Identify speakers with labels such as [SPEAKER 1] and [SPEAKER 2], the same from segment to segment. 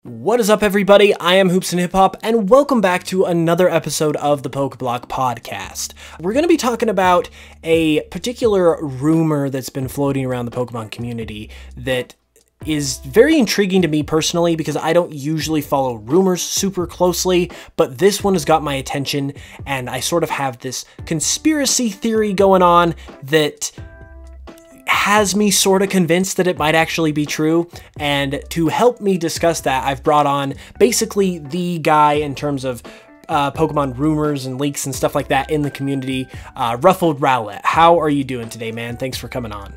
[SPEAKER 1] What is up, everybody? I am HoopsandHipHop, and welcome back to another episode of the Pokeblock Podcast. We're going to be talking about a particular rumor that's been floating around the Pokemon community that is very intriguing to me personally because I don't usually follow rumors super closely, but this one has got my attention, and I sort of have this conspiracy theory going on that has me sort of convinced that it might actually be true. And to help me discuss that, I've brought on basically the guy in terms of Pokemon rumors and leaks and stuff like that in the community, RuffledRowlit. How are you doing today, man? Thanks for coming on.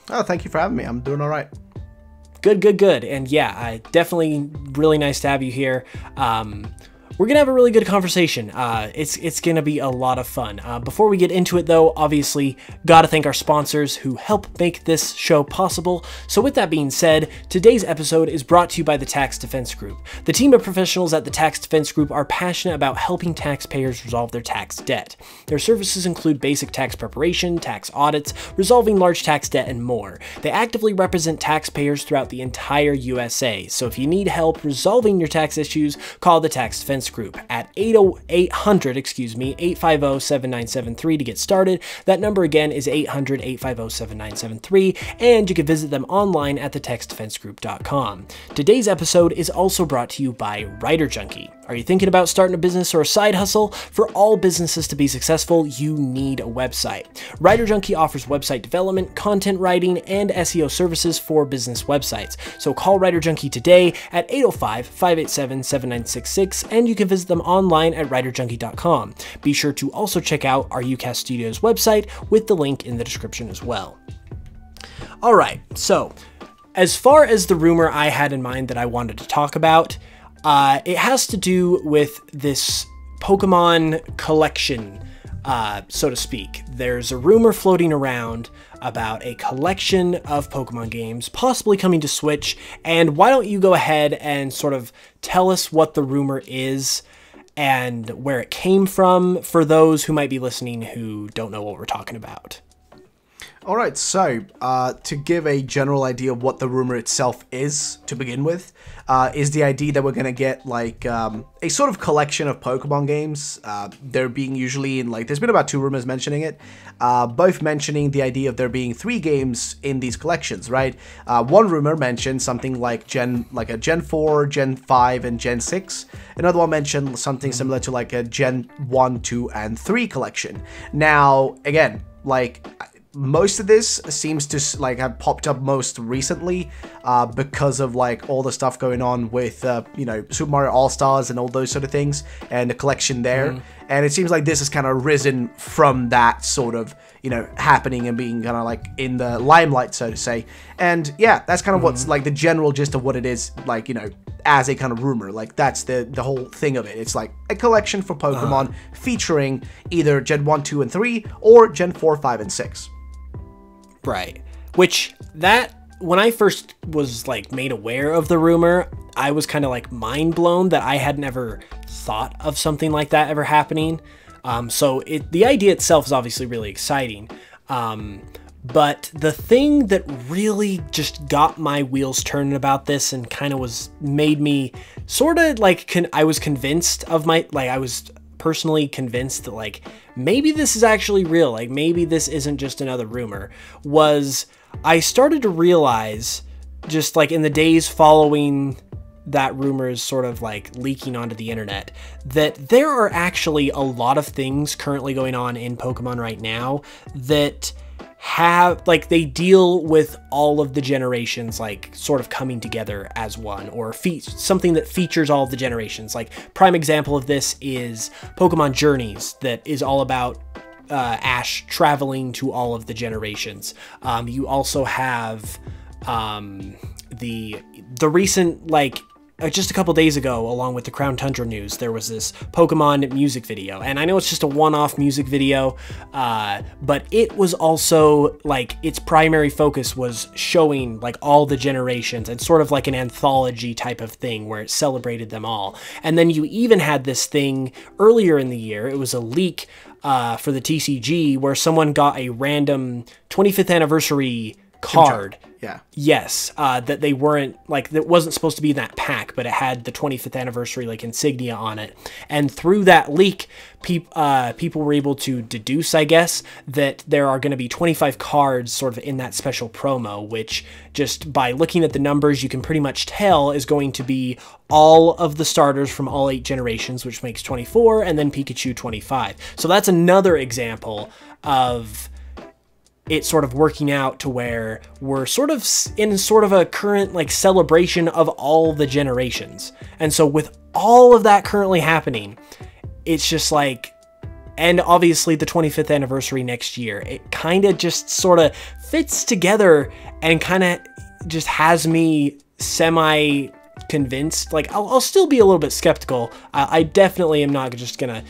[SPEAKER 2] Oh, thank you for having me. I'm doing all right.
[SPEAKER 1] Good. And yeah, definitely really nice to have you here. We're going to have a really good conversation. It's going to be a lot of fun. Before we get into it, though, obviously, got to thank our sponsors who help make this show possible. So with that being said, today's episode is brought to you by the Tax Defense Group. The team of professionals at the Tax Defense Group are passionate about helping taxpayers resolve their tax debt. Their services include basic tax preparation, tax audits, resolving large tax debt, and more. They actively represent taxpayers throughout the entire USA. So if you need help resolving your tax issues, call the Tax Defense Group at 800-850-7973 to get started. That number again is 800-850-7973, and you can visit them online at thetextdefensegroup.com. Today's episode is also brought to you by Junkie. Are you thinking about starting a business or a side hustle? For all businesses to be successful, you need a website. Junkie offers website development, content writing, and SEO services for business websites. So call Junkie today at 805-587-7966, and you can visit them online at writerjunkie.com. Be sure to also check out our UCast Studios website with the link in the description as well. All right, so as far as the rumor I had in mind that I wanted to talk about, it has to do with this Pokemon collection, so to speak. There's a rumor floating around about a collection of Pokemon games possibly coming to Switch, and why don't you go ahead and sort of tell us what the rumor is and where it came from for those who might be listening who don't know what we're talking about.
[SPEAKER 2] All right, so to give a general idea of what the rumor itself is to begin with, is the idea that we're going to get like a sort of collection of Pokemon games. They're being usually in like, there's been about 2 rumors mentioning it, both mentioning the idea of there being 3 games in these collections, right? One rumor mentioned something like a Gen 4, Gen 5, and Gen 6. Another one mentioned something similar to like a Gen 1, 2, and 3 collection. Now, again, like, most of this seems to like have popped up most recently because of like all the stuff going on with you know, Super Mario All-Stars and all those sort of things and the collection there. And it seems like this has kind of risen from that sort of, you know, happening and being kind of like in the limelight, so to say. And yeah, that's kind of what's like the general gist of what it is, like, you know, as a kind of rumor. Like, that's the whole thing of it. It's like a collection for Pokemon featuring either Gen 1, 2, and 3 or Gen 4, 5, and 6.
[SPEAKER 1] Right. Which, that, when I first was like made aware of the rumor, I was kind of like mind blown that I hadn't ever thought of something like that ever happening. So the idea itself is obviously really exciting. But the thing that really just got my wheels turning about this and kind of made me sort of like, I was convinced of I was personally convinced that like maybe this is actually real, like maybe this isn't just another rumor, was I started to realize just like in the days following that rumors sort of like leaking onto the internet that there are actually a lot of things currently going on in Pokemon right now that have like, they deal with all of the generations like sort of coming together as one, or something that features all of the generations. Like, prime example of this is Pokemon Journeys, that is all about Ash traveling to all of the generations. You also have the recent, like, just a couple days ago, along with the Crown Tundra news, there was this Pokemon music video. And I know it's just a one-off music video, but it was also, like, its primary focus was showing, like, all the generations and sort of like an anthology type of thing where it celebrated them all. And then you even had this thing earlier in the year, it was a leak for the TCG, where someone got a random 25th anniversary card.
[SPEAKER 2] Yeah.
[SPEAKER 1] Yes, that they weren't, like, that wasn't supposed to be in that pack, but it had the 25th anniversary, like, insignia on it. And through that leak, people were able to deduce, I guess, that there are going to be 25 cards sort of in that special promo, which just by looking at the numbers, you can pretty much tell is going to be all of the starters from all 8 generations, which makes 24, and then Pikachu 25. So that's another example of it sort of working out to where we're sort of in sort of a current like celebration of all the generations. And so with all of that currently happening, it's just like, and obviously the 25th anniversary next year, it kind of just sort of fits together and kind of just has me semi convinced. Like I'll still be a little bit skeptical. I definitely am not just gonna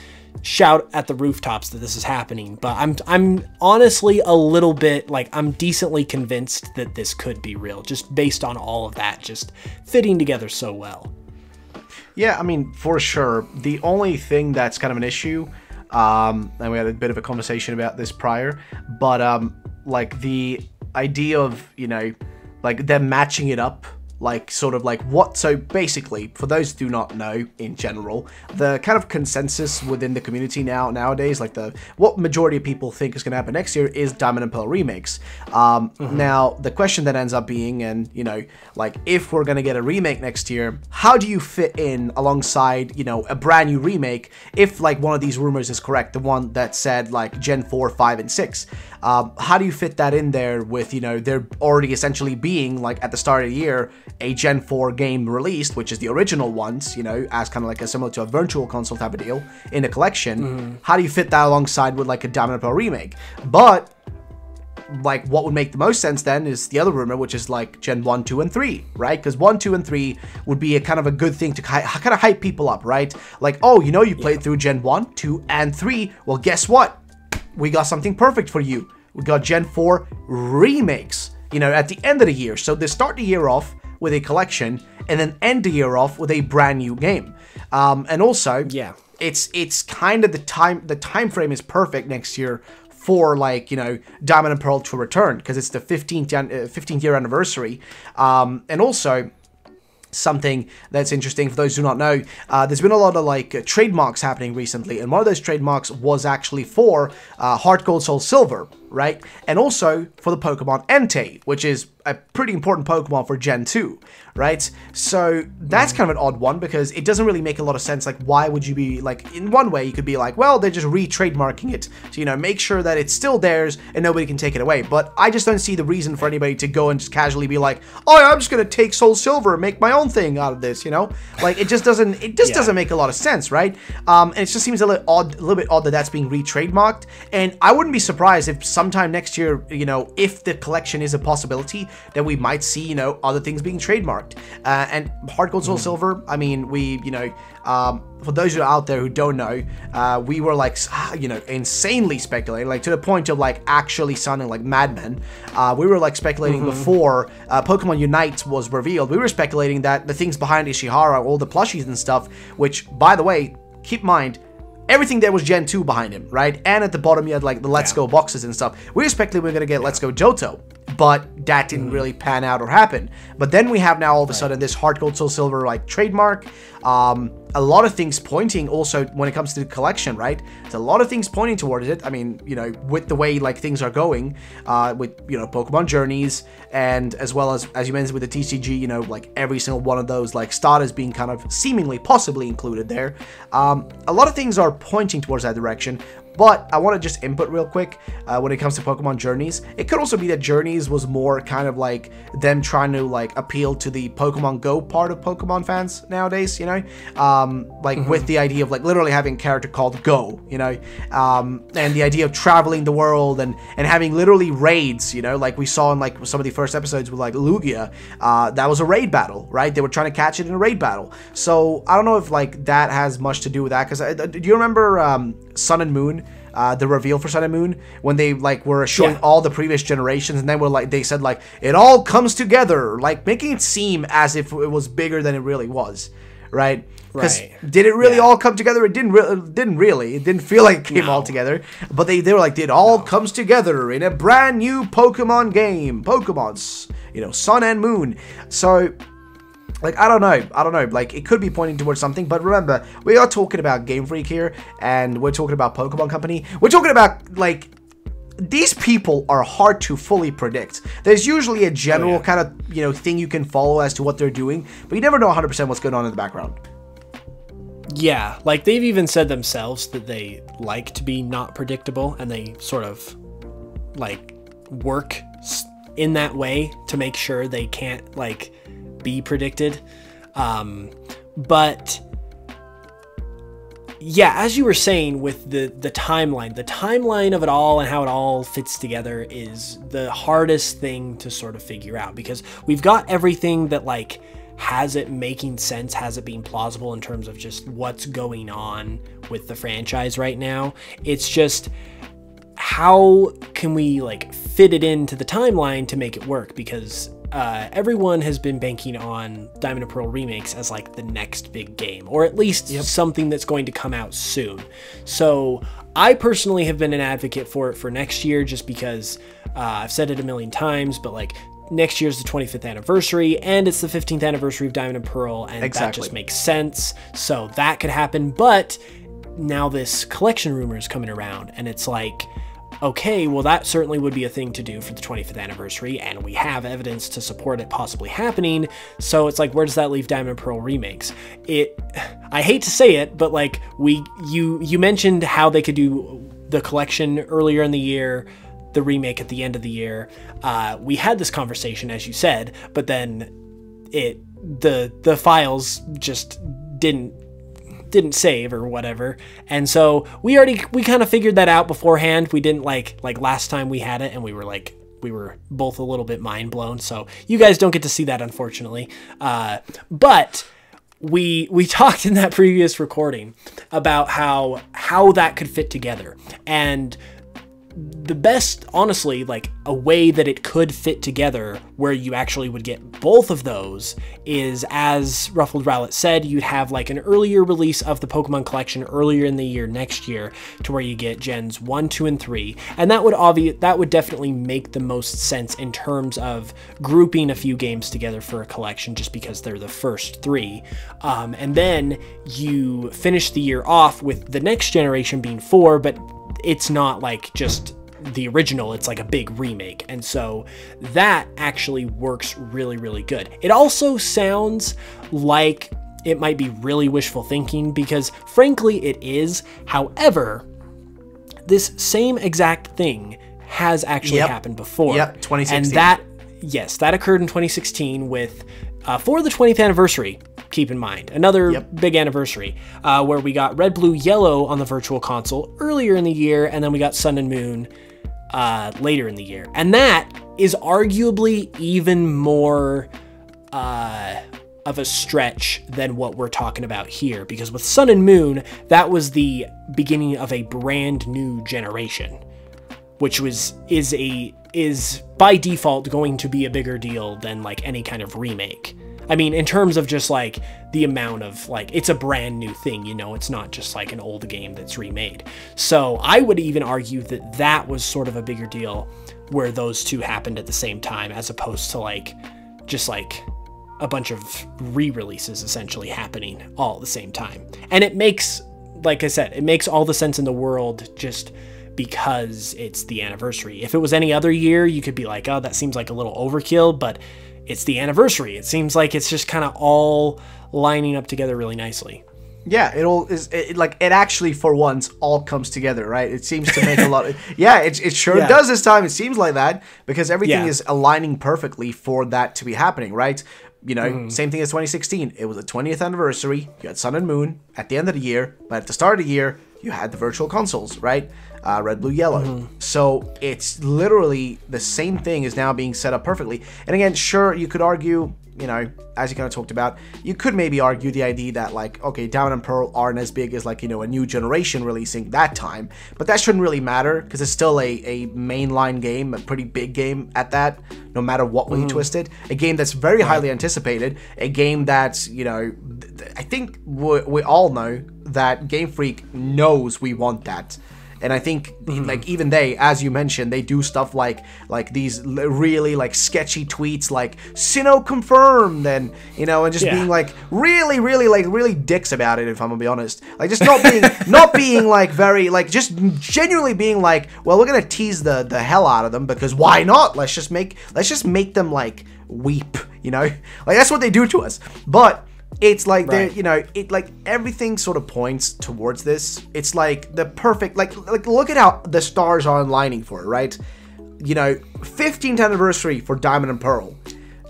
[SPEAKER 1] shout at the rooftops that this is happening, but I'm honestly a little bit like, I'm decently convinced that this could be real, just based on all of that just fitting together so well.
[SPEAKER 2] Yeah, I mean, for sure. The only thing that's kind of an issue, and we had a bit of a conversation about this prior, but like the idea of, you know, like them matching it up, like sort of like what, so basically, for those who do not know in general, the kind of consensus within the community nowadays, like what majority of people think is going to happen next year is Diamond and Pearl remakes. Now, the question that ends up being, and you know, like if we're going to get a remake next year, how do you fit in alongside, you know, a brand new remake if like one of these rumors is correct, the one that said like Gen 4, 5, and 6? How do you fit that in there with, you know, there already essentially being like at the start of the year a Gen 4 game released, which is the original ones, you know, as kind of like a similar to a virtual console type of deal in a collection. How do you fit that alongside with like a Diamond and Pearl remake? But like what would make the most sense then is the other rumor, which is like Gen 1, 2, and 3, right? Because 1, 2, and 3 would be a kind of a good thing to kind of hype people up, right? Like, oh, you know, you played through Gen 1, 2, and 3. Well, guess what? We got something perfect for you. We got Gen 4 remakes, you know, at the end of the year. So they start the year off with a collection and then end the year off with a brand new game. And also, yeah, it's kind of the time frame is perfect next year for like, you know, Diamond and Pearl to return, because it's the 15th year anniversary. And also, something that's interesting for those who do not know, there's been a lot of like trademarks happening recently, and one of those trademarks was actually for Heart Gold Soul Silver, right? And also for the Pokemon Entei, which is a pretty important Pokemon for Gen 2, right? So that's kind of an odd one, because it doesn't really make a lot of sense. Like, why would you be like, in one way you could be like, well, they're just re-trademarking it, so, you know, make sure that it's still theirs and nobody can take it away. But I just don't see the reason for anybody to go and just casually be like, oh, I'm just gonna take Soul Silver and make my own thing out of this, you know? Like, it just doesn't doesn't make a lot of sense, right? And it just seems a little bit odd that that's being re-trademarked. And I wouldn't be surprised if sometime next year, you know, if the collection is a possibility, then we might see, you know, other things being trademarked. And Heart Gold Soul Silver, I mean, we, you know, for those who are out there who don't know, we were like, you know, insanely speculating, like to the point of like actually sounding like madmen. We were like speculating before Pokemon Unite was revealed. We were speculating that the things behind Ishihara, all the plushies and stuff, which, by the way, keep in mind, everything there was Gen 2 behind him, right? And at the bottom you had like the Let's Go boxes and stuff. We were speculating we were going to get Let's Go Johto, but that didn't really pan out or happen. But then we have now all of a sudden this Heart Gold Soul Silver like trademark. A lot of things pointing also when it comes to the collection, right? There's a lot of things pointing towards it. I mean, you know, with the way like things are going, with, you know, Pokemon Journeys, and as well as you mentioned with the TCG, you know, like every single one of those like starters being kind of seemingly possibly included there. A lot of things are pointing towards that direction. But I want to just input real quick when it comes to Pokemon Journeys. It could also be that Journeys was more kind of like them trying to like appeal to the Pokemon Go part of Pokemon fans nowadays, you know? Like with the idea of like literally having a character called Go, you know? And the idea of traveling the world and having literally raids, you know? Like we saw in like some of the first episodes with like Lugia, that was a raid battle, right? They were trying to catch it in a raid battle. So I don't know if like that has much to do with that, because do you remember Sun and Moon? The reveal for Sun and Moon, when they like were showing all the previous generations, and then were like, they said like it all comes together, like making it seem as if it was bigger than it really was, right? Because
[SPEAKER 1] Right.
[SPEAKER 2] did it really all come together? It didn't really. It didn't feel like it came all together. But they were like, it all comes together in a brand new Pokemon game. Pokemon's, Sun and Moon. So, like, I don't know. Like, it could be pointing towards something. But remember, we are talking about Game Freak here. And we're talking about Pokemon Company. We're talking about, like, these people are hard to fully predict. There's usually a general kind of, thing you can follow as to what they're doing. But you never know 100% what's going on in the background.
[SPEAKER 1] Yeah, like they've even said themselves that they like to be not predictable, and they sort of like work in that way to make sure they can't like be predicted. But yeah, as you were saying with the timeline of it all and how it all fits together is the hardest thing to sort of figure out, because we've got everything that like has it making sense, has it being plausible in terms of just what's going on with the franchise right now. It's just, how can we like fit it into the timeline to make it work? Because everyone has been banking on Diamond and Pearl remakes as like the next big game, or at least something that's going to come out soon. So I personally have been an advocate for it for next year, just because I've said it a million times, but like next year's the 25th anniversary, and it's the 15th anniversary of Diamond and Pearl, and that just makes sense. So that could happen. But now this collection rumor is coming around, and it's like, okay, well, that certainly would be a thing to do for the 25th anniversary, and we have evidence to support it possibly happening. So it's like, where does that leave Diamond and Pearl remakes? I hate to say it, but like you mentioned how they could do the collection earlier in the year, the remake at the end of the year. We had this conversation, as you said, but then the files just didn't save or whatever, and so we kind of figured that out beforehand. We didn't like last time we had it, and we were both a little bit mind blown, so you guys don't get to see that, unfortunately. But we talked in that previous recording about how that could fit together, and the best, honestly, like a way that it could fit together where you actually would get both of those is, as RuffledRowlit said, you'd have like an earlier release of the Pokemon collection earlier in the year next year, to where you get gens 1, 2, and 3, and that would definitely make the most sense in terms of grouping a few games together for a collection, just because they're the first 3, and then you finish the year off with the next generation being 4, but it's not like just the original, it's like a big remake, and so that actually works really, really good. It also sounds like it might be really wishful thinking, because frankly it is. However, this same exact thing has actually happened before.
[SPEAKER 2] 2016.
[SPEAKER 1] And that occurred in 2016 with for the 20th anniversary. Keep in mind, another big anniversary, where we got Red, Blue, Yellow on the Virtual Console earlier in the year, and then we got Sun and Moon later in the year. And that is arguably even more of a stretch than what we're talking about here, because with Sun and Moon, that was the beginning of a brand new generation, which is by default going to be a bigger deal than like any kind of remake. I mean, in terms of just like the amount of like, it's a brand new thing, it's not just like an old game that's remade. So I would even argue that that was sort of a bigger deal where those two happened at the same time, as opposed to like just like a bunch of re-releases essentially happening all at the same time. And it makes, like I said, it makes all the sense in the world, just because it's the anniversary. If it was any other year, you could be like, oh, that seems like a little overkill, but it's the anniversary. It seems like it's just kind of all lining up together really nicely.
[SPEAKER 2] Yeah, it actually for once all comes together, right? It seems to make a lot of, it sure does this time. It seems like that, because everything is aligning perfectly for that to be happening, right? Same thing as 2016. It was the 20th anniversary. You had Sun and Moon at the end of the year, but at the start of the year, you had the virtual consoles, right? Red, Blue, Yellow. So it's literally the same thing is now being set up perfectly. And again, sure, you could argue, you know, as you kind of talked about, you could maybe argue the idea that, like, okay, Diamond and Pearl aren't as big as, like, you know, a new generation releasing that time, but that shouldn't really matter because it's still a mainline game, a pretty big game at that, no matter what way you twist it. A game that's very highly anticipated, a game that's, you know, I think we all know that Game Freak knows we want that. And I think, like, even they, as you mentioned, they do stuff like these really, like, sketchy tweets, like, Sinnoh confirmed, and, you know, and just being, like, really dicks about it, if I'm gonna be honest. Like, just not being, like, very, like, just genuinely being, like, well, we're gonna tease the hell out of them, because why not? Let's just make them, like, weep, you know? Like, that's what they do to us. But it's like they're, you know, it, like, everything sort of points towards this. It's like the perfect, like look at how the stars are aligning for it, right? You know, 15th anniversary for Diamond and Pearl,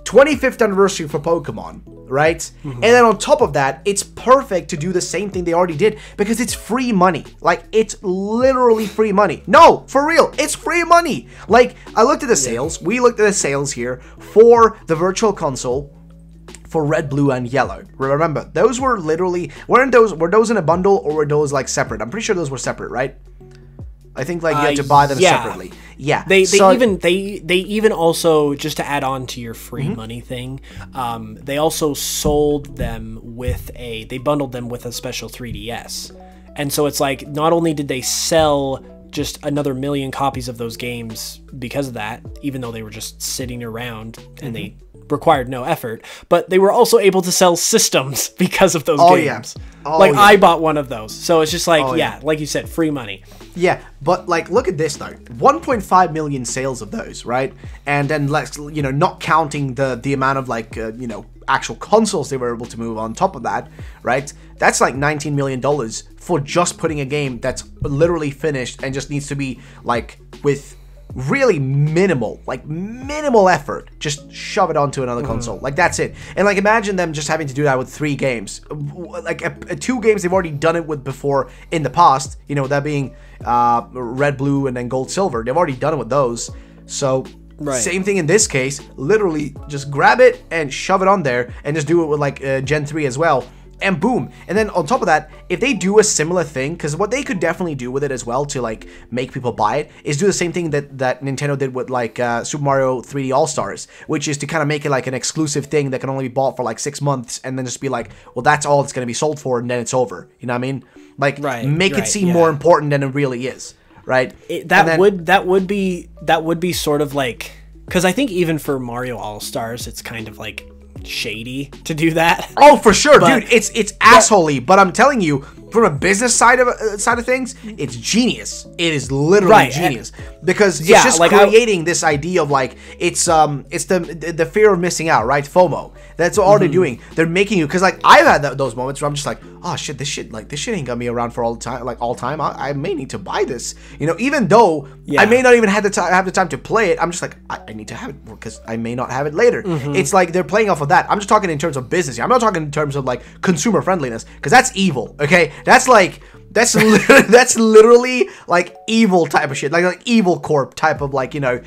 [SPEAKER 2] 25th anniversary for Pokemon, right? And then on top of that, it's perfect to do the same thing they already did because it's free money. Like, it's literally free money. No, for real, it's free money. Like, I looked at the sales. We looked at the sales here for the Virtual Console for Red, Blue, and Yellow. Remember, those were literally, were those in a bundle or were those, like, separate? I'm pretty sure those were separate, right? I think, like, you had to buy them separately. Yeah.
[SPEAKER 1] They even also, just to add on to your free money thing, they also sold them with they bundled them with a special 3DS. And so it's like, not only did they sell just another million copies of those games because of that, even though they were just sitting around and they required no effort, but they were also able to sell systems because of those games. I bought one of those. So it's just like, like you said, free money.
[SPEAKER 2] Yeah, but, like, look at this though. 1.5 million sales of those, right? And then, let's, you know, not counting the amount of, like, you know, actual consoles they were able to move on top of that, right? That's like $19 million for just putting a game that's literally finished and just needs to be, like, with really minimal effort, just shove it onto another console. Like, that's it. And, like, imagine them just having to do that with 3 games. Like, 2 games they've already done it with before in the past, you know, that being Red, Blue, and then Gold, Silver. They've already done it with those. So same thing in this case. Literally just grab it and shove it on there and just do it with, like, Gen 3 as well. And boom. And then on top of that, if they do a similar thing, because what they could definitely do with it as well to, like, make people buy it is do the same thing that Nintendo did with, like, Super Mario 3D All-Stars, which is to kind of make it like an exclusive thing that can only be bought for, like, 6 months and then just be like, well, that's all it's going to be sold for and then it's over. You know what I mean? Like, make it seem more important than it really is, right?
[SPEAKER 1] That would be sort of like, because I think even for Mario All-Stars, it's kind of like shady to do that.
[SPEAKER 2] Oh, for sure, dude. It's assholey, but I'm telling you, from a business side of things, it's genius. It is literally genius because it's just like creating this idea of, like, it's the fear of missing out, right? FOMO. That's all they're doing. They're making you, because, like, I've had those moments where I'm just like, oh shit, this shit ain't gonna be around for all time. I may need to buy this, you know, even though I may not even have the time to play it. I'm just like, I need to have it because I may not have it later. It's like they're playing off of that. I'm just talking in terms of business. I'm not talking in terms of, like, consumer friendliness, because that's evil. Okay, that's literally like evil type of shit, like evil corp type of, like, you know,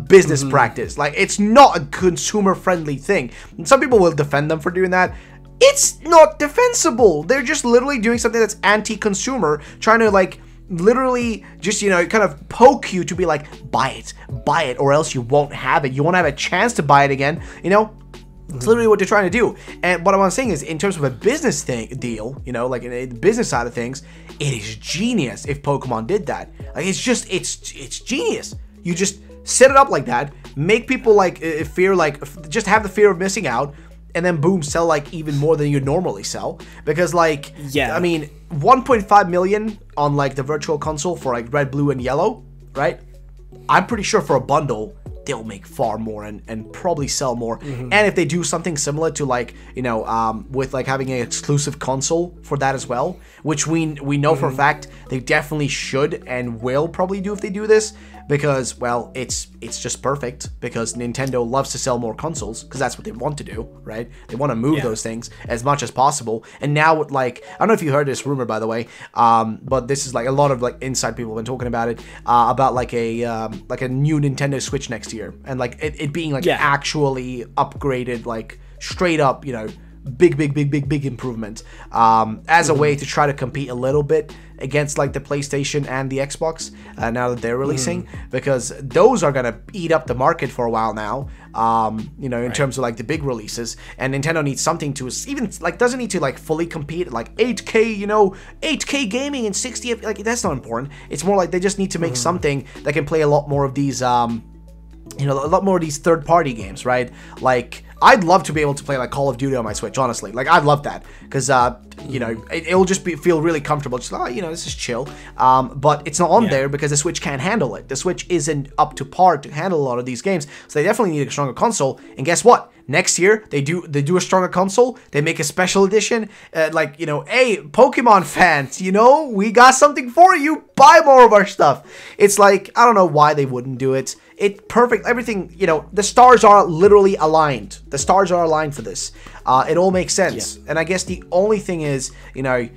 [SPEAKER 2] business practice. Like, it's not a consumer friendly thing. And some people will defend them for doing that. It's not defensible. They're just literally doing something that's anti-consumer, trying to, like, literally just, you know, kind of poke you to be like, buy it, or else you won't have it. You won't have a chance to buy it again, you know? It's literally what they're trying to do. And what I'm saying is, in terms of a business deal, you know, like, in the business side of things, it is genius if Pokemon did that. Like, it's genius. You just set it up like that, make people, like, fear, like, just have the fear of missing out, and then boom, sell, like, even more than you normally sell. Because, like, I mean, 1.5 million on, like, the Virtual Console for, like, Red, Blue, and Yellow, right? I'm pretty sure for a bundle, they'll make far more and probably sell more. And if they do something similar to, like, you know, with, like, having an exclusive console for that as well, which we know for a fact they definitely should and will probably do if they do this, because, well, it's just perfect, because Nintendo loves to sell more consoles, because that's what they want to do, right? They want to move those things as much as possible. And now, like, I don't know if you heard this rumor, by the way, but this is, like, a lot of, like, inside people have been talking about it, about, like, a new Nintendo Switch next year, and, like, it being, like, actually upgraded, like, straight up, you know, big improvement, as a way to try to compete a little bit against like the PlayStation and the Xbox now that they're releasing, because those are gonna eat up the market for a while now, you know, in terms of like the big releases, and Nintendo needs something to even like, doesn't need to like fully compete like 8K, you know, 8K gaming and 60, like that's not important. It's more like they just need to make something that can play a lot more of these you know, a lot more of these third-party games, right? Like, I'd love to be able to play like Call of Duty on my Switch, honestly. Like, I'd love that, because you know, it'll just feel really comfortable. Just, oh, you know, this is chill. But it's not on there because the Switch can't handle it. The Switch isn't up to par to handle a lot of these games, so they definitely need a stronger console. And guess what? Next year, they do a stronger console. They make a special edition, like, you know, hey, Pokemon fans, you know, we got something for you. Buy more of our stuff. It's like, I don't know why they wouldn't do it. It's perfect. Everything, you know, the stars are literally aligned. The stars are aligned for this. It all makes sense. And I guess the only thing is, you know,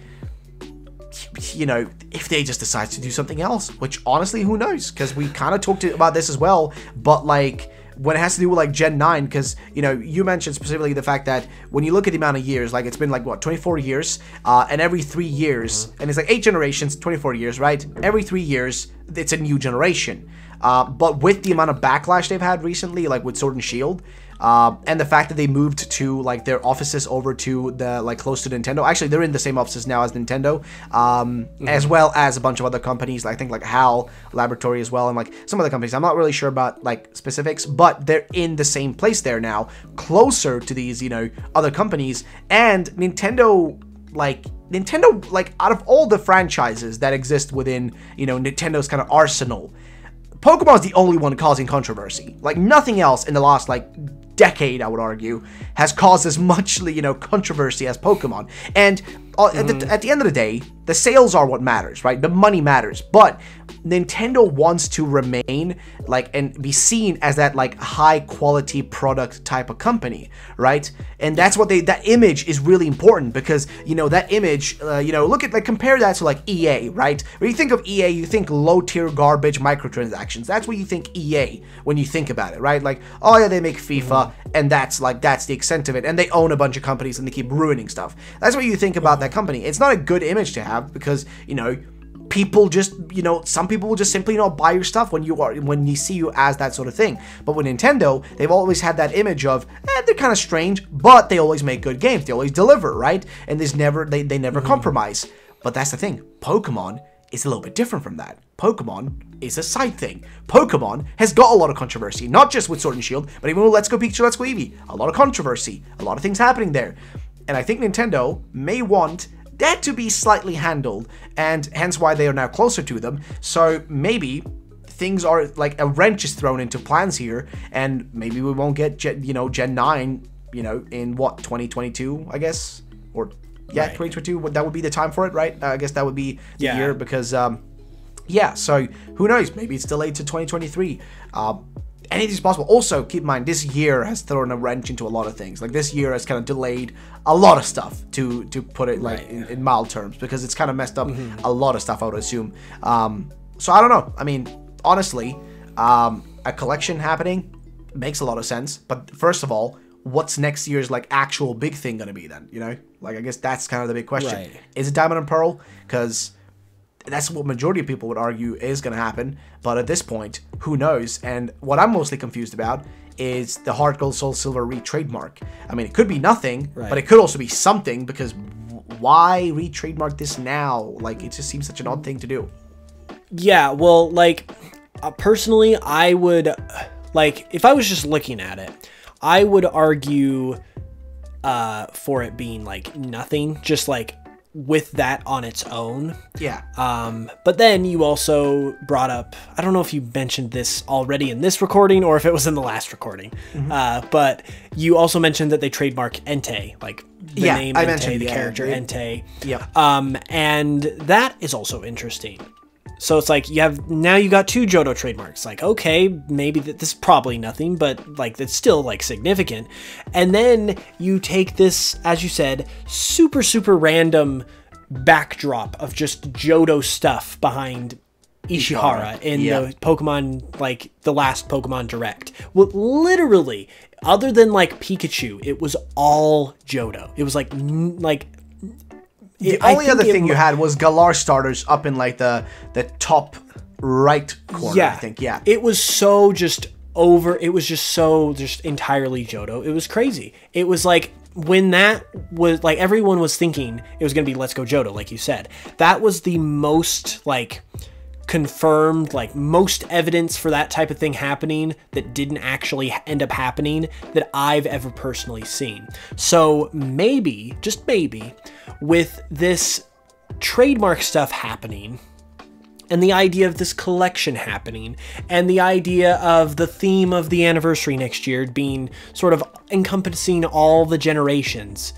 [SPEAKER 2] if they just decide to do something else, which honestly, who knows? Because we kind of talked about this as well, but like, when it has to do with like Gen 9, because, you know, you mentioned specifically the fact that when you look at the amount of years, like it's been like, what, 24 years, and every 3 years, and it's like 8 generations, 24 years, right? Every 3 years, it's a new generation. But with the amount of backlash they've had recently, like with Sword and Shield, and the fact that they moved to like their offices over to the like close to Nintendo. Actually, they're in the same offices now as Nintendo, as well as a bunch of other companies. I think like HAL Laboratory as well, and like some other companies. I'm not really sure about like specifics, but they're in the same place there now, closer to these, you know, other companies. And Nintendo, like out of all the franchises that exist within, you know, Nintendo's kind of arsenal, Pokemon's the only one causing controversy. Like, nothing else in the last, like, decade, I would argue, has caused as much, you know, controversy as Pokemon. And at the end of the day, the sales are what matters, right? The money matters. But Nintendo wants to remain, like, and be seen as that, like, high-quality product type of company, right? And that's what that image is really important, because, you know, that image, you know, look at, like, compare that to, like, EA, right? When you think of EA, you think low-tier garbage microtransactions. That's what you think EA when you think about it, right? Like, oh, yeah, they make FIFA, and that's the extent of it, and they own a bunch of companies, and they keep ruining stuff. That's what you think about that company. It's not a good image to have, because, you know, people just, you know, some people will just simply not buy your stuff when you see you as that sort of thing. But with Nintendo, they've always had that image of, they're kind of strange, but they always make good games. They always deliver, right? And they never compromise. But that's the thing. Pokemon is a little bit different from that. Pokemon is a side thing. Pokemon has got a lot of controversy, not just with Sword and Shield, but even with Let's Go Pikachu, Let's Go Eevee. A lot of controversy, a lot of things happening there. And I think Nintendo may want that to be slightly handled, and hence why they are now closer to them. So maybe things are like a wrench is thrown into plans here, and maybe we won't get Gen 9, you know, in what, 2022, I guess, or yeah, right. 2022. That would be the time for it, right? I guess that would be the year, because yeah. So who knows? Maybe it's delayed to 2023. Anything's possible. Also, keep in mind, this year has thrown a wrench into a lot of things. Like, this year has kind of delayed a lot of stuff, to put it like in mild terms, because it's kind of messed up a lot of stuff, I would assume. So I don't know. I mean, honestly, a collection happening makes a lot of sense. But first of all, what's next year's like actual big thing gonna be then? You know, like, I guess that's kind of the big question. Right. Is it Diamond and Pearl? Because that's what majority of people would argue is going to happen, but at this point, who knows? And what I'm mostly confused about is the Heart Gold Soul Silver re-trademark. I mean, it could be nothing, but it could also be something, because why re-trademark this now? Like, it just seems such an odd thing to do.
[SPEAKER 1] Yeah, well, like, personally, I would, like, if I was just looking at it, I would argue for it being, like, nothing, just, like, with that on its own.
[SPEAKER 2] Yeah.
[SPEAKER 1] But then you also brought up, I don't know if you mentioned this already in this recording or if it was in the last recording, but you also mentioned that they trademark Entei, like the name
[SPEAKER 2] I
[SPEAKER 1] Entei,
[SPEAKER 2] mentioned
[SPEAKER 1] the character Entei.
[SPEAKER 2] Yeah.
[SPEAKER 1] And that is also interesting. So it's like you got 2 Johto trademarks. Like, okay, maybe this is probably nothing, but like it's still like significant. And then you take this, as you said, super random backdrop of just Johto stuff behind Ishihara in the Pokemon, like the last Pokemon Direct. Well, literally, other than like Pikachu, it was all Johto. It was like
[SPEAKER 2] the only other thing you had was Galar starters up in like the top right corner, I think. Yeah.
[SPEAKER 1] It was so just entirely Johto. It was crazy. It was like when that was like everyone was thinking it was going to be Let's Go Johto, like you said. That was the most like confirmed, like most evidence for that type of thing happening that didn't actually end up happening that I've ever personally seen. So maybe, just maybe, with this trademark stuff happening, and the idea of this collection happening, and the idea of the theme of the anniversary next year being sort of encompassing all the generations,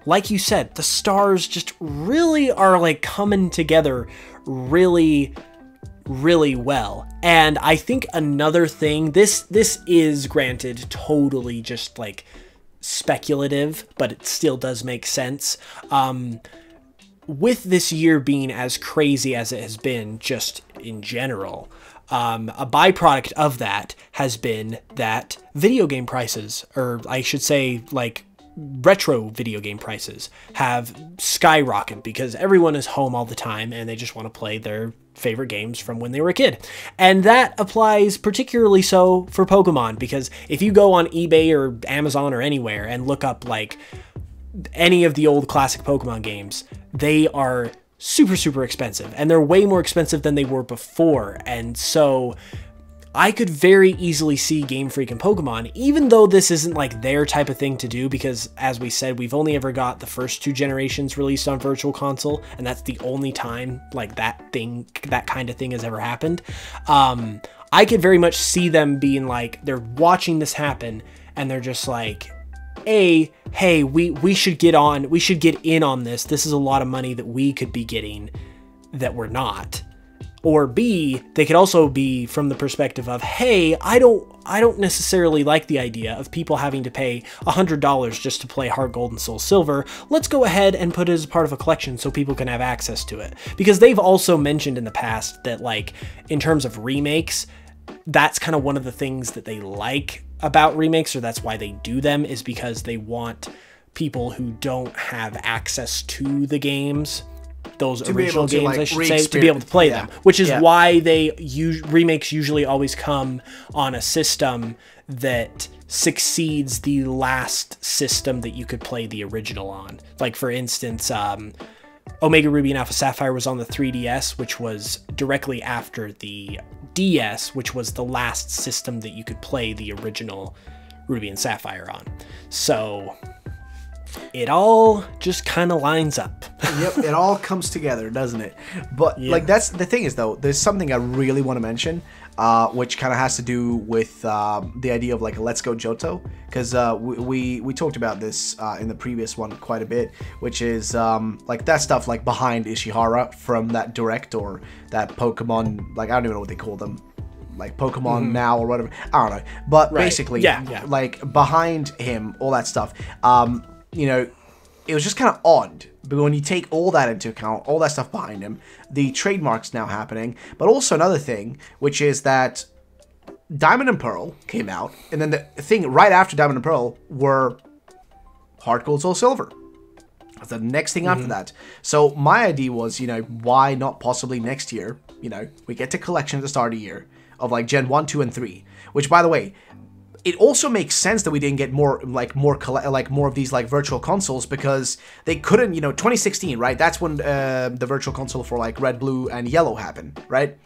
[SPEAKER 1] like you said, the stars just really are like coming together really, really well. And I think another thing, this is granted totally just like speculative, but it still does make sense. With this year being as crazy as it has been just in general, a byproduct of that has been that video game prices, or I should say like retro video game prices, have skyrocketed because everyone is home all the time and they just want to play their favorite games from when they were a kid. And that applies particularly so for Pokemon, because if you go on eBay or Amazon or anywhere and look up like any of the old classic Pokemon games, they are super, super expensive, and they're way more expensive than they were before. And so I could very easily see Game Freak and Pokemon, even though this isn't like their type of thing to do, because as we said, we've only ever got the first 2 generations released on Virtual Console, and that's the only time like that kind of thing has ever happened. I could very much see them being like, they're watching this happen and they're just like, hey, we should get in on this. This is a lot of money that we could be getting that we're not. Or B, they could also be from the perspective of, hey, I don't necessarily like the idea of people having to pay $100 just to play Heart Gold and Soul Silver. Let's go ahead and put it as part of a collection so people can have access to it. Because they've also mentioned in the past that like in terms of remakes, that's kind of one of the things that they like about remakes, or that's why they do them, is because they want people who don't have access to the games, those original games, like, I should say, to be able to play them, which is why remakes usually always come on a system that succeeds the last system that you could play the original on. Like for instance, Omega Ruby and Alpha Sapphire was on the 3DS, which was directly after the DS, which was the last system that you could play the original Ruby and Sapphire on. So it all just kind of lines up.
[SPEAKER 2] Yep, it all comes together, doesn't it? But like that's the thing is though, there's something I really want to mention, which kind of has to do with the idea of like a Let's Go Johto, because we talked about this in the previous one quite a bit, which is like that stuff like behind Ishihara from that Direct, or that Pokemon, like I don't even know what they call them, like Pokemon Now or whatever, I don't know, but basically like behind him, all that stuff, you know, it was just kind of odd. But when you take all that into account, all that stuff behind him, the trademark's now happening. But also another thing, which is that Diamond and Pearl came out, and then the thing right after Diamond and Pearl were Heart Gold, Soul Silver. The next thing after that. So my idea was, you know, why not possibly next year, you know, we get to collection at the start of the year of like Gen 1, 2, and 3. Which, by the way, it also makes sense that we didn't get more of these like virtual consoles, because they couldn't, you know, 2016, right? That's when the virtual console for like Red, Blue, and Yellow happened, right?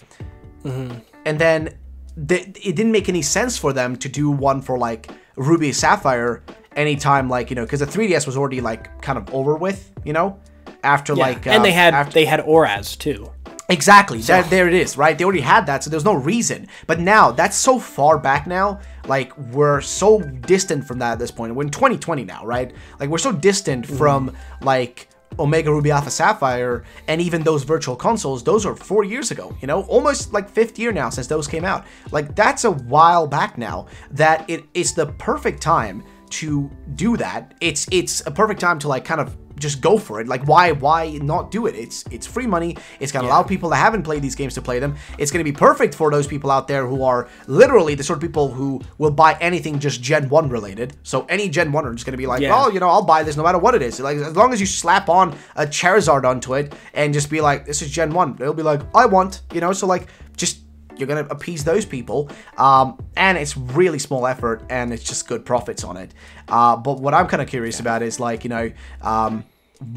[SPEAKER 2] And then it didn't make any sense for them to do one for like Ruby, Sapphire anytime, like, you know, because the 3DS was already like kind of over with, you know, after like
[SPEAKER 1] and they had Auraz too.
[SPEAKER 2] Exactly. So. There it is, right? They already had that, so there's no reason. But now, that's so far back now. Like, we're so distant from that at this point. We're in 2020 now, right? Like, we're so distant from, like, Omega Ruby Alpha Sapphire, and even those virtual consoles. Those are 4 years ago, you know? Almost, like, 5th year now since those came out. Like, that's a while back now, that it's the perfect time to do that. It's a perfect time to, like, kind of just go for it. Like, why not do it? It's free money. It's going to allow people that haven't played these games to play them. It's going to be perfect for those people out there who are literally the sort of people who will buy anything just Gen 1 related. So any Gen 1 are just going to be like, well, you know, I'll buy this no matter what it is. Like, as long as you slap on a Charizard onto it and just be like, this is Gen 1. They'll be like, I want, you know, so like, just, you're going to appease those people. And it's really small effort and it's just good profits on it. But what I'm kind of curious about is like, you know,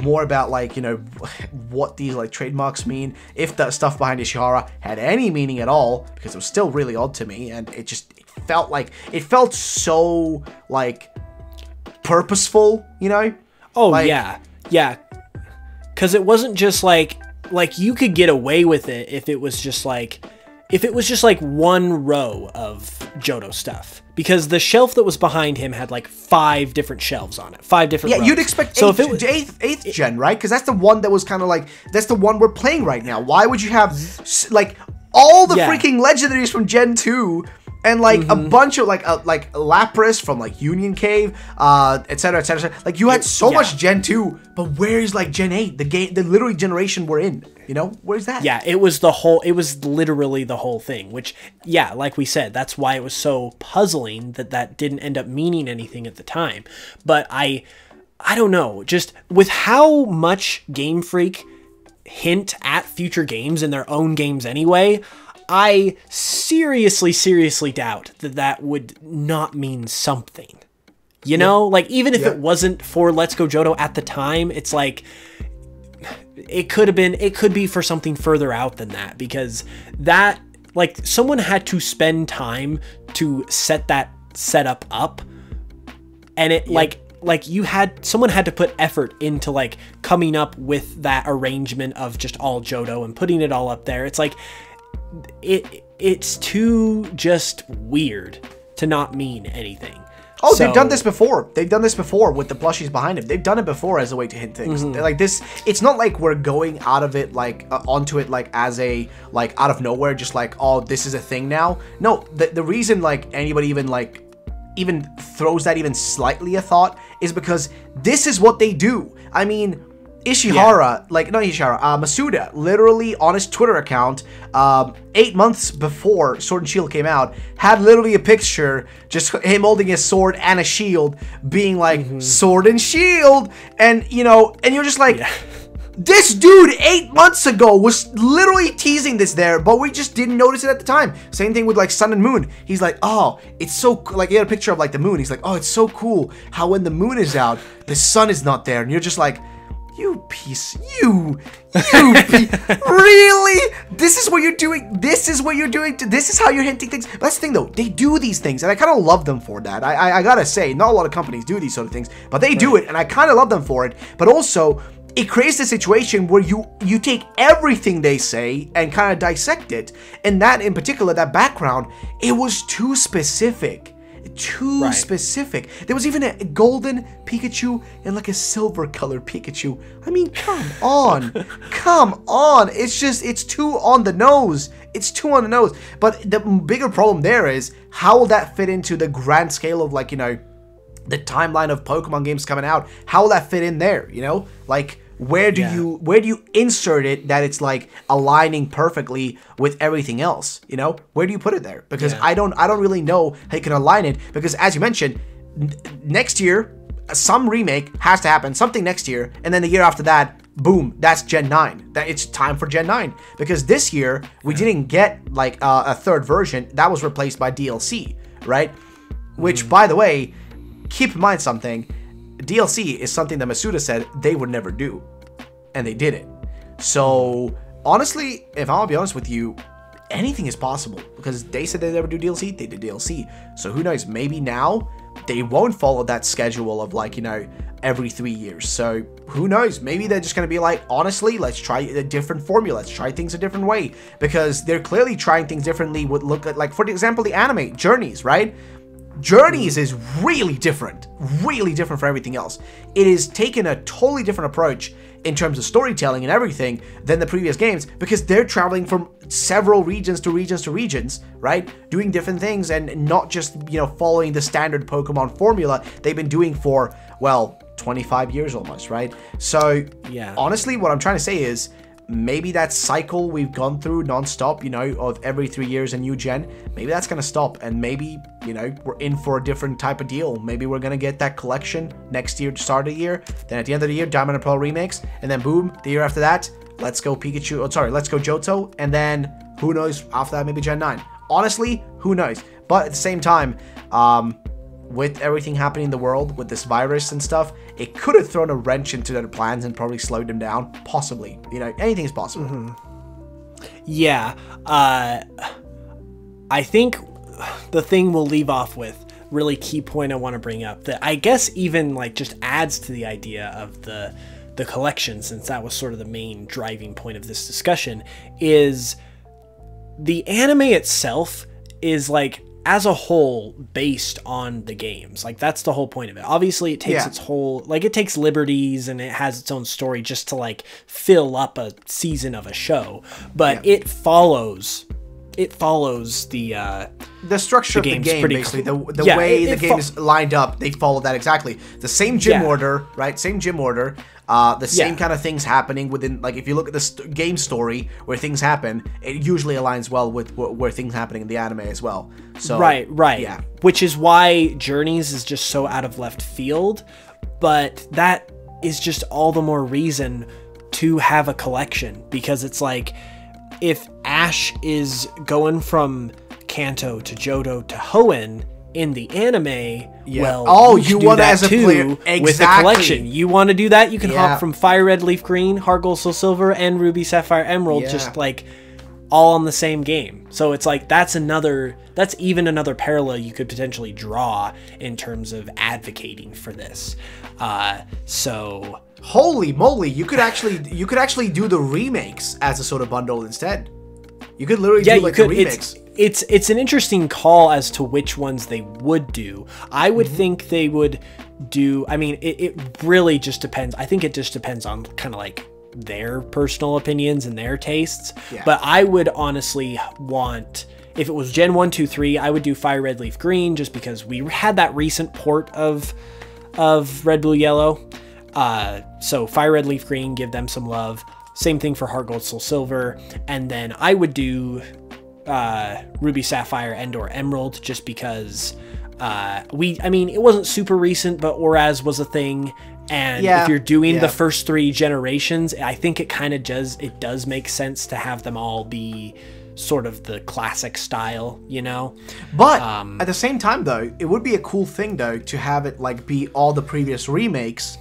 [SPEAKER 2] more about like, you know, what these like trademarks mean, if that stuff behind Ishihara had any meaning at all, because it was still really odd to me, and it felt so like purposeful, you know?
[SPEAKER 1] Oh,
[SPEAKER 2] like,
[SPEAKER 1] yeah, because it wasn't just like you could get away with it if it was just like one row of Johto stuff, because the shelf that was behind him had like 5 different shelves on it, 5 different rows.
[SPEAKER 2] You'd expect so if it was eighth gen, right? Because that's the one that was kind of like, that's the one we're playing right now. Why would you have like all the freaking legendaries from Gen 2 and like a bunch of like Lapras from like Union Cave, etc, etc. Like you had so much Gen 2, but where's like Gen 8, the literally generation we're in? You know, where's that?
[SPEAKER 1] Yeah, it was literally the whole thing, which, yeah, like we said, that's why it was so puzzling that didn't end up meaning anything at the time. But I don't know, just with how much Game Freak hint at future games in their own games anyway, I seriously doubt that would not mean something. You know, like even if it wasn't for Let's Go Johto at the time, it's like, it could be for something further out than that, because that, like, someone had to spend time to set that setup up, and it someone had to put effort into like coming up with that arrangement of just all Johto and putting it all up there. It's like it's too just weird to not mean anything.
[SPEAKER 2] Oh, so, they've done this before. They've done this before with the plushies behind him. They've done it before as a way to hint things. Like this, it's not like we're going out of it, like onto it, like as a, like out of nowhere, just like, oh, this is a thing now. No, the reason like anybody even throws that even slightly a thought is because this is what they do. I mean, Ishihara, Masuda, literally on his Twitter account, 8 months before Sword and Shield came out, had literally a picture, just him holding a sword and a shield, being like, Sword and Shield, and, you know, and you're just like, this dude 8 months ago was literally teasing this there, but we just didn't notice it at the time. Same thing with like Sun and Moon. He's like, oh, it's so, like, he had a picture of like the moon. He's like, oh, it's so cool how when the moon is out, the sun is not there, and you're just like, you piece, you really? This is what you're doing? This is what you're doing? This is how you're hinting things? But that's the thing though, they do these things, and I kind of love them for that. I gotta say, not a lot of companies do these sort of things, but they do it, and I kind of love them for it. But also, it creates a situation where you take everything they say and kind of dissect it. And that in particular, that background, it was too specific. Too specific. There was even a golden Pikachu and like a silver colored Pikachu. I mean, come on. Come on. It's too on the nose. It's too on the nose. But the bigger problem there is, how will that fit into the grand scale of, like, you know, the timeline of Pokemon games coming out? How will that fit in there, you know? Like, where do you insert it that it's like aligning perfectly with everything else, you know? Where do you put it there? Because I don't really know how you can align it, because as you mentioned, next year some remake has to happen, something next year, and then the year after that, boom, that's Gen 9. That it's time for Gen 9, because this year we didn't get like a third version that was replaced by DLC, right? Which, by the way, keep in mind something. DLC is something that Masuda said they would never do, and they did it. So honestly, if I'll be honest with you, anything is possible, because they said they never do DLC, they did DLC. So who knows, maybe now they won't follow that schedule of, like, you know, every 3 years. So who knows, maybe they're just gonna be like, honestly, let's try a different formula, let's try things a different way, because they're clearly trying things differently. Would look at, like, for example, the anime Journeys, right? Journeys is really different for everything else. It is taken a totally different approach in terms of storytelling and everything than the previous games, because they're traveling from several regions to regions, right? Doing different things, and not just, you know, following the standard Pokemon formula they've been doing for, well, 25 years almost, right? So
[SPEAKER 1] yeah,
[SPEAKER 2] honestly, what I'm trying to say is maybe that cycle we've gone through nonstop, you know, of every 3 years a new gen, maybe that's going to stop, and maybe, you know, we're in for a different type of deal. Maybe we're going to get that collection next year to start of the year, then at the end of the year, Diamond and Pearl remakes, and then boom, the year after that, let's go Pikachu, oh sorry, let's go Johto, and then who knows after that, maybe Gen 9. Honestly, who knows? But at the same time, with everything happening in the world, with this virus and stuff, it could have thrown a wrench into their plans and probably slowed them down. Possibly. You know, anything is possible.
[SPEAKER 1] Mm-hmm. Yeah. I think the thing we'll leave off with, really key point I want to bring up, that I guess even like just adds to the idea of the collection, since that was sort of the main driving point of this discussion, is the anime itself is like, as a whole, based on the games. Like, that's the whole point of it. Obviously, it takes its whole, like, it takes liberties and it has its own story just to, like, fill up a season of a show. But it follows the
[SPEAKER 2] structure of the game, basically. The way the game is lined up, they follow that exactly. The same gym order, right? Same gym order. The same kind of things happening within, like, if you look at the game story where things happen, it usually aligns well with where things happening in the anime as well. So
[SPEAKER 1] right. Yeah. Which is why Journeys is just so out of left field, but that is just all the more reason to have a collection, because it's like, if Ash is going Kanto to Johto to Hoenn in the anime, well, you want that as a player with the collection. You want to do that? You can hop from Fire Red, Leaf Green, Heart Gold, Soul Silver, and Ruby, Sapphire, Emerald, just like all on the same game. So it's like that's even another parallel you could potentially draw in terms of advocating for this. So
[SPEAKER 2] holy moly, you could actually do the remakes as a sort of bundle instead. You could literally do like the remakes.
[SPEAKER 1] It's an interesting call as to which ones they would do. I would think they would do, I mean, it really just depends. I think it just depends on kind of like their personal opinions and their tastes. Yeah. But I would honestly want, if it was Gen 1, 2, 3, I would do Fire Red, Leaf Green, just because we had that recent port of Red, Blue, Yellow. So Fire Red, Leaf Green, give them some love. Same thing for Heart Gold, Soul Silver. And then I would do Ruby, Sapphire, and/or Emerald, just because I mean, it wasn't super recent, but Oraz was a thing. And if you're doing the first 3 generations, I think it kind of does make sense to have them all be sort of the classic style, you know?
[SPEAKER 2] But at the same time, though, it would be a cool thing, though, to have it like be all the previous remakes,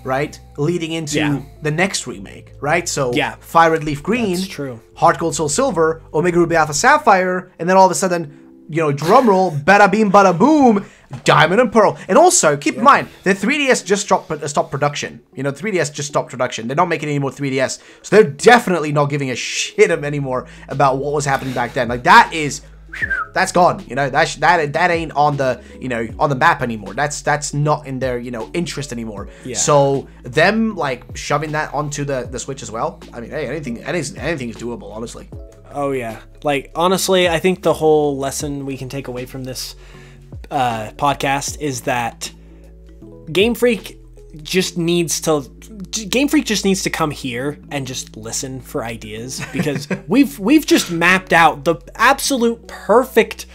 [SPEAKER 2] right? Leading into the next remake, right? So Fire Red, Leaf Green,
[SPEAKER 1] that's true.
[SPEAKER 2] Heart Gold, Soul Silver, Omega Ruby, Alpha, Sapphire, and then all of a sudden, you know, drum roll, bada beam, bada boom, Diamond and Pearl. And also, keep in mind, the 3DS just stopped production. You know, 3DS just stopped production. They're not making any more 3DS. So they're definitely not giving a shit anymore about what was happening back then. Like, that's gone. You know, that ain't on the, you know, on the map anymore. That's not in their, you know, interest anymore. Yeah. So them like shoving that onto the Switch as well. I mean, hey, anything is doable, honestly.
[SPEAKER 1] Oh yeah. Like, honestly, I think the whole lesson we can take away from this podcast is that Game Freak just needs to come here and just listen for ideas, because we've just mapped out the absolute perfect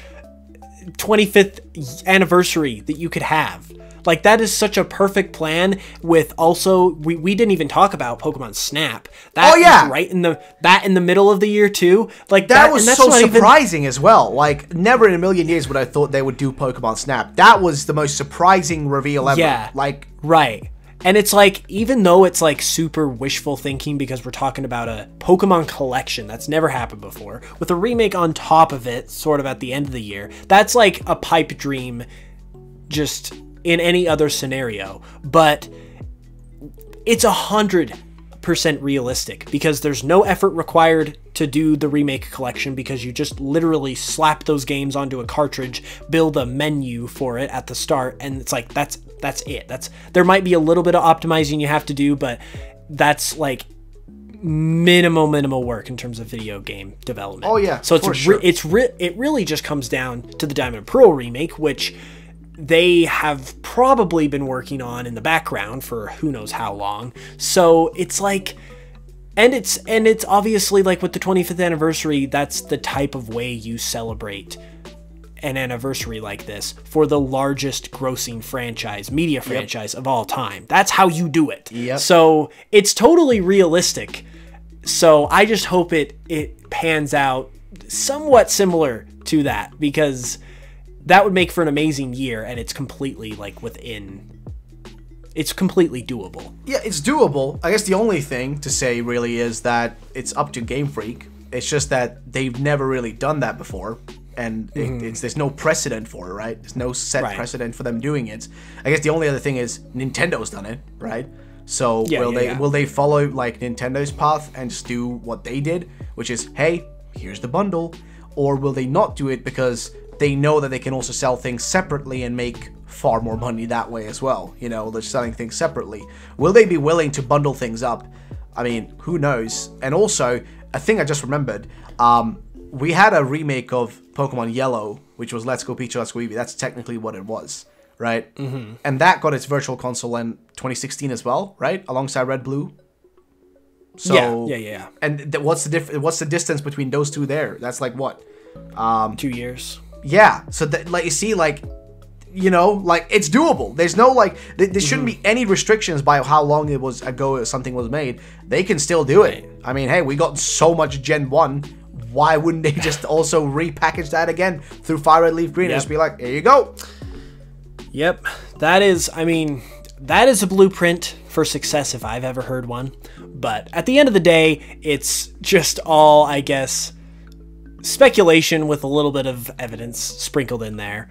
[SPEAKER 1] 25th anniversary that you could have. Like, that is such a perfect plan. With also, we didn't even talk about Pokemon Snap. That is right in the middle of the year too. Like,
[SPEAKER 2] that was so surprising as well. Like, never in a million years would I thought they would do Pokemon Snap. That was the most surprising reveal ever.
[SPEAKER 1] Yeah,
[SPEAKER 2] like,
[SPEAKER 1] right. And it's like, even though it's like super wishful thinking, because we're talking about a Pokemon collection that's never happened before, with a remake on top of it, sort of at the end of the year, that's like a pipe dream just in any other scenario. But it's 100% realistic, because there's no effort required to do the remake collection, because you just literally slap those games onto a cartridge, build a menu for it at the start, and it's like, that's it. There might be a little bit of optimizing you have to do, but that's like minimal work in terms of video game development.
[SPEAKER 2] Oh yeah.
[SPEAKER 1] So it really just comes down to the Diamond and Pearl remake, which they have probably been working on in the background for who knows how long. So it's like, and it's obviously like with the 25th anniversary, that's the type of way you celebrate an anniversary like this for the largest grossing media franchise of all time. That's how you do it.
[SPEAKER 2] Yep.
[SPEAKER 1] So it's totally realistic. So I just hope it pans out somewhat similar to that, because that would make for an amazing year, and it's completely like it's completely doable.
[SPEAKER 2] Yeah, it's doable. I guess the only thing to say really is that it's up to Game Freak. It's just that they've never really done that before, and there's no precedent for it, right? There's no set precedent for them doing it. I guess the only other thing is Nintendo's done it, right? So will they follow like Nintendo's path and just do what they did, which is, hey, here's the bundle, or will they not do it because they know that they can also sell things separately and make far more money that way as well? You know, they're selling things separately. Will they be willing to bundle things up? I mean, who knows? And also, a thing I just remembered, we had a remake of Pokemon Yellow, which was Let's Go Pikachu, Let's Go Eevee. That's technically what it was, right? And that got its virtual console in 2016 as well, right? Alongside Red Blue. So,
[SPEAKER 1] yeah.
[SPEAKER 2] And what's the distance between those two there? That's like what?
[SPEAKER 1] 2 years.
[SPEAKER 2] Yeah. So like you see, like, you know, like it's doable. There's no like there shouldn't be any restrictions by how long it was ago something was made. They can still do it. I mean, hey, we got so much Gen 1. Why wouldn't they just also repackage that again through Fire Red Leaf Green and just be like, here you go?
[SPEAKER 1] Yep. That is, I mean, that is a blueprint for success if I've ever heard one. But at the end of the day, it's just all, I guess, speculation with a little bit of evidence sprinkled in there.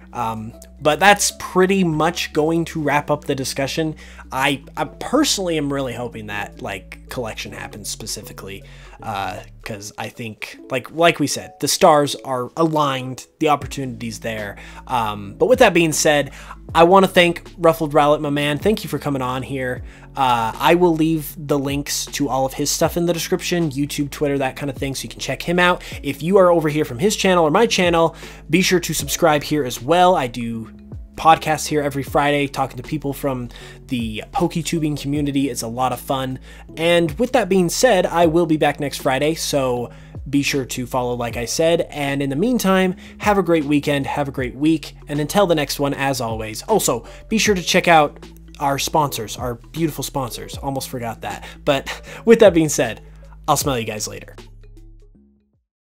[SPEAKER 1] But that's pretty much going to wrap up the discussion. I personally am really hoping that like collection happens specifically, because I think like we said, the stars are aligned, the opportunities there. But with that being said, I want to thank RuffledRowlit, my man. Thank you for coming on here. I will leave the links to all of his stuff in the description, YouTube, Twitter, that kind of thing, so you can check him out. If you are over here from his channel or my channel, be sure to subscribe here as well. I do podcasts here every Friday, talking to people from the PokeTubing community. It's a lot of fun. And with that being said, I will be back next Friday, so be sure to follow, like I said. And in the meantime, have a great weekend, have a great week, and until the next one, as always, also be sure to check out our sponsors, our beautiful sponsors. Almost forgot that. But with that being said, I'll smell you guys later.